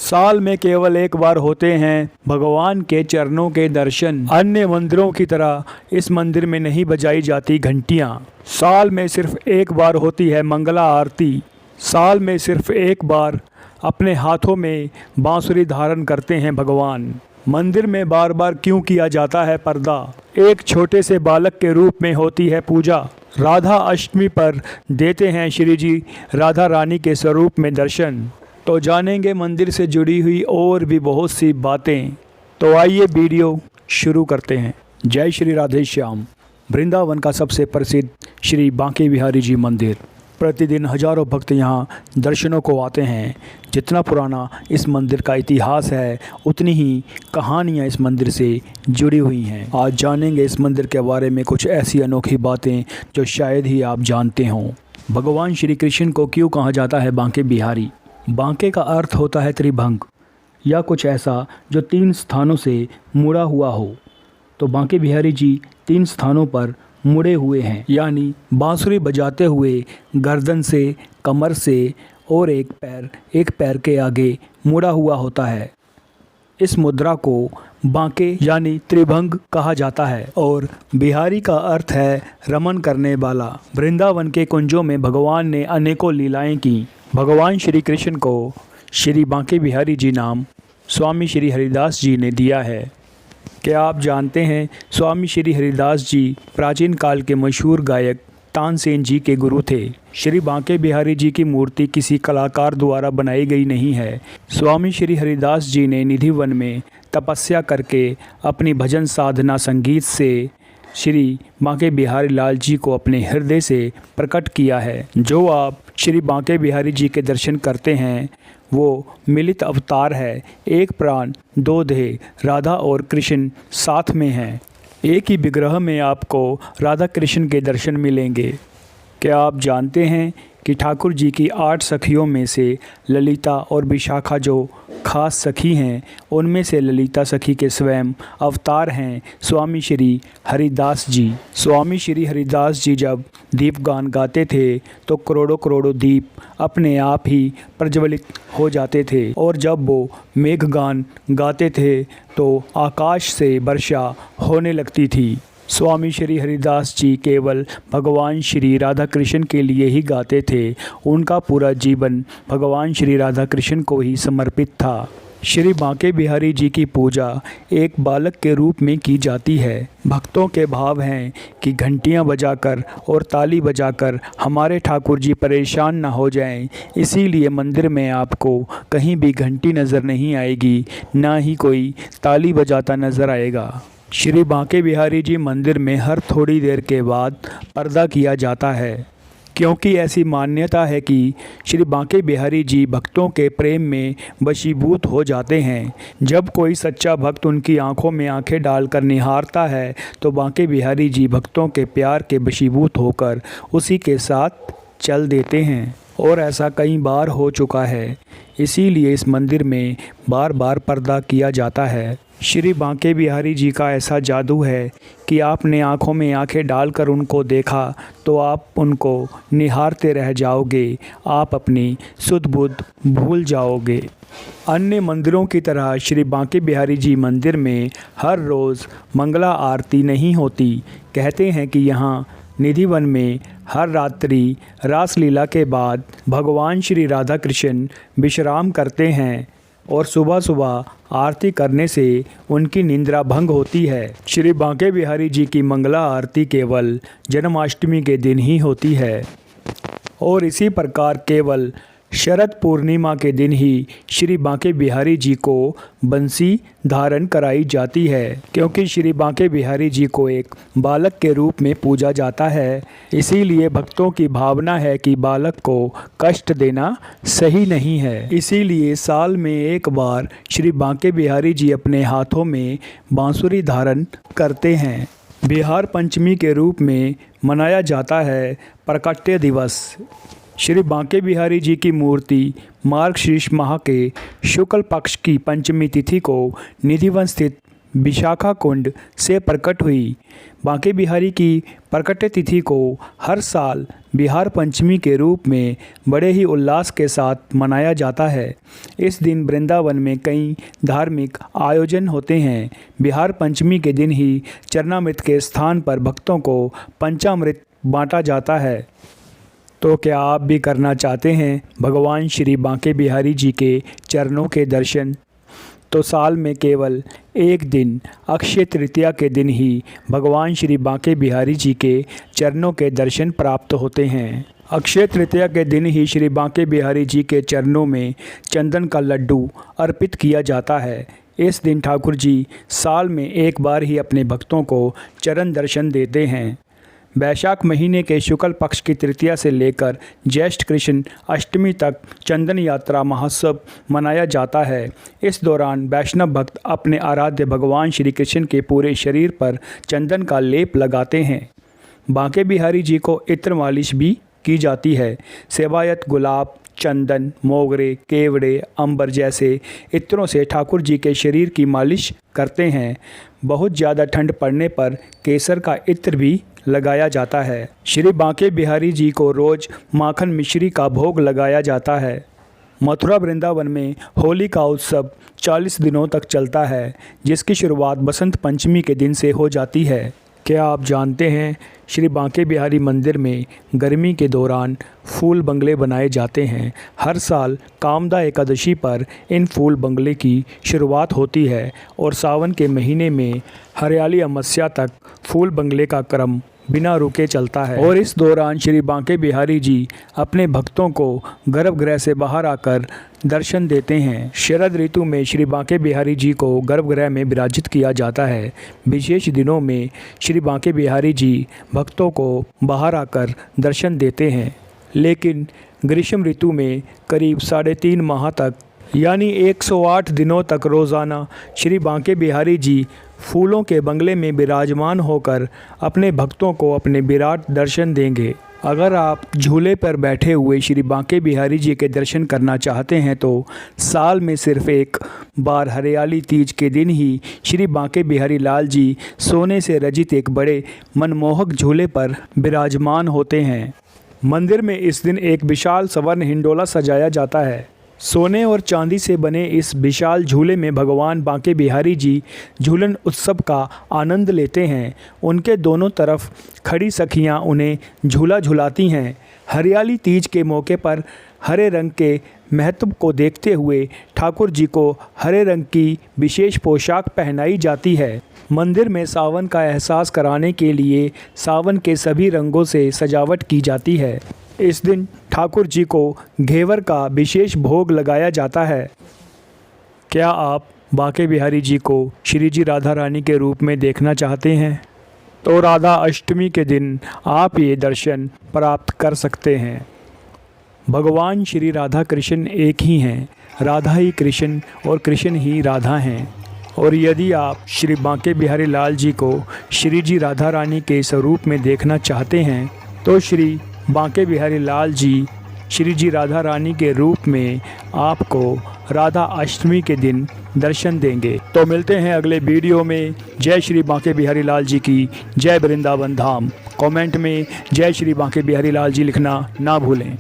साल में केवल एक बार होते हैं भगवान के चरणों के दर्शन। अन्य मंदिरों की तरह इस मंदिर में नहीं बजाई जाती घंटियां। साल में सिर्फ एक बार होती है मंगला आरती। साल में सिर्फ एक बार अपने हाथों में बांसुरी धारण करते हैं भगवान। मंदिर में बार बार क्यों किया जाता है पर्दा? एक छोटे से बालक के रूप में होती है पूजा। राधा अष्टमी पर देते हैं श्री जी राधा रानी के स्वरूप में दर्शन। तो जानेंगे मंदिर से जुड़ी हुई और भी बहुत सी बातें। तो आइए वीडियो शुरू करते हैं। जय श्री राधे श्याम। वृंदावन का सबसे प्रसिद्ध श्री बांके बिहारी जी मंदिर। प्रतिदिन हजारों भक्त यहाँ दर्शनों को आते हैं। जितना पुराना इस मंदिर का इतिहास है उतनी ही कहानियाँ इस मंदिर से जुड़ी हुई हैं। आज जानेंगे इस मंदिर के बारे में कुछ ऐसी अनोखी बातें जो शायद ही आप जानते हों। भगवान श्री कृष्ण को क्यों कहा जाता है बांके बिहारी? बांके का अर्थ होता है त्रिभंग या कुछ ऐसा जो 3 स्थानों से मुड़ा हुआ हो। तो बांके बिहारी जी 3 स्थानों पर मुड़े हुए हैं, यानी बांसुरी बजाते हुए गर्दन से, कमर से और एक पैर के आगे मुड़ा हुआ होता है। इस मुद्रा को बांके यानी त्रिभंग कहा जाता है और बिहारी का अर्थ है रमन करने वाला। वृंदावन के कुंजों में भगवान ने अनेकों लीलाएं की। भगवान श्री कृष्ण को श्री बांके बिहारी जी नाम स्वामी श्री हरिदास जी ने दिया है। क्या आप जानते हैं स्वामी श्री हरिदास जी प्राचीन काल के मशहूर गायक तानसेन जी के गुरु थे। श्री बांके बिहारी जी की मूर्ति किसी कलाकार द्वारा बनाई गई नहीं है। स्वामी श्री हरिदास जी ने निधि वन में तपस्या करके अपनी भजन साधना संगीत से श्री बांके बिहारी लाल जी को अपने हृदय से प्रकट किया है। जो आप श्री बांके बिहारी जी के दर्शन करते हैं वो मिलित अवतार है। एक प्राण दो देह, राधा और कृष्ण साथ में हैं। एक ही विग्रह में आपको राधा कृष्ण के दर्शन मिलेंगे। क्या आप जानते हैं कि ठाकुर जी की 8 सखियों में से ललिता और विशाखा जो खास सखी हैं, उनमें से ललिता सखी के स्वयं अवतार हैं स्वामी श्री हरिदास जी। स्वामी श्री हरिदास जी जब दीप गान गाते थे तो करोड़ों करोड़ों दीप अपने आप ही प्रज्वलित हो जाते थे, और जब वो मेघ गान गाते थे तो आकाश से वर्षा होने लगती थी। स्वामी श्री हरिदास जी केवल भगवान श्री राधा कृष्ण के लिए ही गाते थे। उनका पूरा जीवन भगवान श्री राधा कृष्ण को ही समर्पित था। श्री बांके बिहारी जी की पूजा एक बालक के रूप में की जाती है। भक्तों के भाव हैं कि घंटियां बजाकर और ताली बजाकर हमारे ठाकुर जी परेशान ना हो जाएं। इसीलिए मंदिर में आपको कहीं भी घंटी नज़र नहीं आएगी, ना ही कोई ताली बजाता नज़र आएगा। श्री बांके बिहारी जी मंदिर में हर थोड़ी देर के बाद पर्दा किया जाता है, क्योंकि ऐसी मान्यता है कि श्री बांके बिहारी जी भक्तों के प्रेम में वशीभूत हो जाते हैं। जब कोई सच्चा भक्त उनकी आंखों में आंखें डालकर निहारता है तो बांके बिहारी जी भक्तों के प्यार के वशीभूत होकर उसी के साथ चल देते हैं, और ऐसा कई बार हो चुका है। इसीलिए इस मंदिर में बार बार पर्दा किया जाता है। श्री बांके बिहारी जी का ऐसा जादू है कि आपने आँखों में आँखें डालकर उनको देखा तो आप उनको निहारते रह जाओगे, आप अपनी सुध बुध भूल जाओगे। अन्य मंदिरों की तरह श्री बांके बिहारी जी मंदिर में हर रोज़ मंगला आरती नहीं होती। कहते हैं कि यहाँ निधि वन में हर रात्रि रासलीला के बाद भगवान श्री राधा कृष्ण विश्राम करते हैं और सुबह सुबह आरती करने से उनकी निंद्रा भंग होती है। श्री बांके बिहारी जी की मंगला आरती केवल जन्माष्टमी के दिन ही होती है, और इसी प्रकार केवल शरद पूर्णिमा के दिन ही श्री बांके बिहारी जी को बंसी धारण कराई जाती है, क्योंकि श्री बांके बिहारी जी को एक बालक के रूप में पूजा जाता है। इसीलिए भक्तों की भावना है कि बालक को कष्ट देना सही नहीं है। इसीलिए साल में एक बार श्री बांके बिहारी जी अपने हाथों में बांसुरी धारण करते हैं। बिहार पंचमी के रूप में मनाया जाता है प्रकट्य दिवस। श्री बांके बिहारी जी की मूर्ति मार्गशीर्ष माह के शुक्ल पक्ष की पंचमी तिथि को निधिवन स्थित विशाखा कुंड से प्रकट हुई। बांके बिहारी की प्रकट तिथि को हर साल बिहार पंचमी के रूप में बड़े ही उल्लास के साथ मनाया जाता है। इस दिन वृंदावन में कई धार्मिक आयोजन होते हैं। बिहार पंचमी के दिन ही चरणामृत के स्थान पर भक्तों को पंचामृत बांटा जाता है। तो क्या आप भी करना चाहते हैं भगवान श्री बांके बिहारी जी के चरणों के दर्शन? तो साल में केवल एक दिन अक्षय तृतीया के दिन ही भगवान श्री बांके बिहारी जी के चरणों के दर्शन प्राप्त होते हैं। अक्षय तृतीया के दिन ही श्री बांके बिहारी जी के चरणों में चंदन का लड्डू अर्पित किया जाता है। इस दिन ठाकुर जी साल में एक बार ही अपने भक्तों को चरण दर्शन देते हैं। वैशाख महीने के शुक्ल पक्ष की तृतीया से लेकर ज्येष्ठ कृष्ण अष्टमी तक चंदन यात्रा महोत्सव मनाया जाता है। इस दौरान वैष्णव भक्त अपने आराध्य भगवान श्री कृष्ण के पूरे शरीर पर चंदन का लेप लगाते हैं। बांके बिहारी जी को इत्र मालिश भी की जाती है। सेवायत गुलाब, चंदन, मोगरे, केवड़े, अंबर जैसे इत्रों से ठाकुर जी के शरीर की मालिश करते हैं। बहुत ज़्यादा ठंड पड़ने पर केसर का इत्र भी लगाया जाता है। श्री बांके बिहारी जी को रोज़ माखन मिश्री का भोग लगाया जाता है। मथुरा वृंदावन में होली का उत्सव 40 दिनों तक चलता है, जिसकी शुरुआत बसंत पंचमी के दिन से हो जाती है। क्या आप जानते हैं श्री बांके बिहारी मंदिर में गर्मी के दौरान फूल बंगले बनाए जाते हैं। हर साल कामदा एकादशी पर इन फूल बंगले की शुरुआत होती है और सावन के महीने में हरियाली अमावस्या तक फूल बंगले का क्रम बिना रुके चलता है। और इस दौरान श्री बांके बिहारी जी अपने भक्तों को गर्भगृह से बाहर आकर दर्शन देते हैं। शरद ऋतु में श्री बांके बिहारी जी को गर्भगृह में विराजित किया जाता है। विशेष दिनों में श्री बांके बिहारी जी भक्तों को बाहर आकर दर्शन देते हैं। लेकिन ग्रीष्म ऋतु में करीब 3.5 माह तक यानी 108 दिनों तक रोज़ाना श्री बांके बिहारी जी फूलों के बंगले में विराजमान होकर अपने भक्तों को अपने विराट दर्शन देंगे। अगर आप झूले पर बैठे हुए श्री बांके बिहारी जी के दर्शन करना चाहते हैं तो साल में सिर्फ एक बार हरियाली तीज के दिन ही श्री बांके बिहारी लाल जी सोने से रचित एक बड़े मनमोहक झूले पर विराजमान होते हैं। मंदिर में इस दिन एक विशाल स्वर्ण हिंडोला सजाया जाता है। सोने और चांदी से बने इस विशाल झूले में भगवान बांके बिहारी जी झूलन उत्सव का आनंद लेते हैं। उनके दोनों तरफ खड़ी सखियां उन्हें झूला झुलाती हैं। हरियाली तीज के मौके पर हरे रंग के महत्व को देखते हुए ठाकुर जी को हरे रंग की विशेष पोशाक पहनाई जाती है। मंदिर में सावन का एहसास कराने के लिए सावन के सभी रंगों से सजावट की जाती है। इस दिन ठाकुर जी को घेवर का विशेष भोग लगाया जाता है। क्या आप बांके बिहारी जी को श्री जी राधा रानी के रूप में देखना चाहते हैं तो राधा अष्टमी के दिन आप ये दर्शन प्राप्त कर सकते हैं। भगवान श्री राधा कृष्ण एक ही हैं, राधा ही कृष्ण और कृष्ण ही राधा हैं। और यदि आप श्री बांके बिहारी लाल जी को श्री जी राधा रानी के स्वरूप में देखना चाहते हैं तो श्री बांके बिहारी लाल जी श्री जी राधा रानी के रूप में आपको राधा अष्टमी के दिन दर्शन देंगे। तो मिलते हैं अगले वीडियो में। जय श्री बांके बिहारी लाल जी की जय, वृंदावन धाम। कमेंट में जय श्री बांके बिहारी लाल जी लिखना ना भूलें।